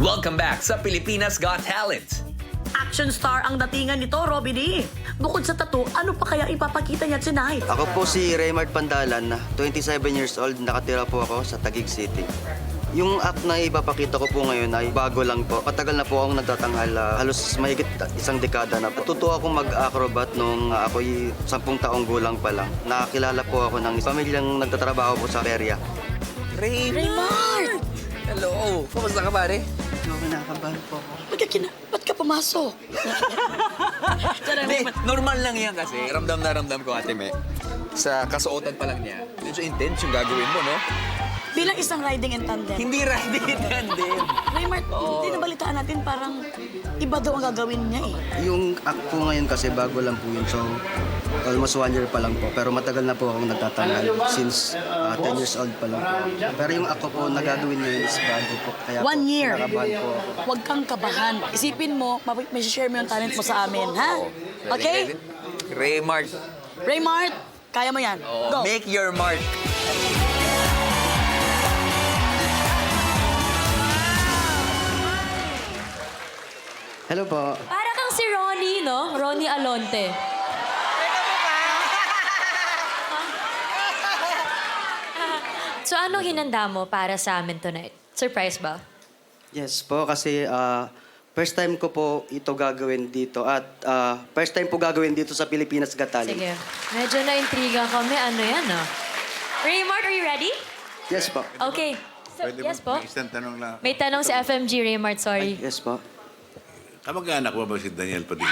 Welcome back sa Pilipinas Got Talent. Action star ang datingan nito, Robby D. Bukod sa tattoo, ano pa kaya ipapakita niya tonight? Ako po si Raymart Pandalan, 27 years old, nakatira po ako sa Taguig City. Yung act na ipapakita ko po ngayon ay bago lang po. Patagal na po akong nagtatanghal, halos mahigit isang dekada na po. Natuto akong mag-acrobat nung ako'y 10 taong gulang pa lang. Nakakilala po ako ng pamilyang nagtatrabaho po sa area. Raymart! Hello! Kamusta ka, pare? Medyo kinakabahan po ako. Ba't ka pumasok? Hindi, normal lang yan kasi. Ramdam na ramdam ko, Ate Me. Sa kasuotan pa lang niya, medyo intense yung gagawin mo, no? Bilang isang riding and tandem. Hindi riding tandem. Raymart, hindi nabalitaan natin parang iba daw ang gagawin niya eh. Yung act po ngayon kasi bago lang po yun. So, almost 1 year pa lang po. Pero matagal na po akong nagtatanghal since 10 years old pa lang po. Pero yung act ko po na gagawin ngayon is bago po. Kaya 1 year. kinakabahan po ako. Huwag kang kabahan. Isipin mo, may share mo yung talent mo sa amin, ha? Okay? Raymart. Raymart, kaya mo yan. Go. Make your mark. Hello po. Para kang si Ronnie, no? Ronnie Alonte. So, anong hinanda mo para sa amin tonight? Surprise ba? Yes po, kasi first time ko po ito gagawin dito at first time po gagawin dito sa Pilipinas Got Talent. Sige. Medyo na-intriga kami. Ano yan, ah? Raymart, are you ready? Yes po. Okay. So, Pwede yes ba? po. Isang tanong lang. May tanong si FMG, Raymart, sorry. Yes po. Kamag-anak mo ba si Daniel Padilla?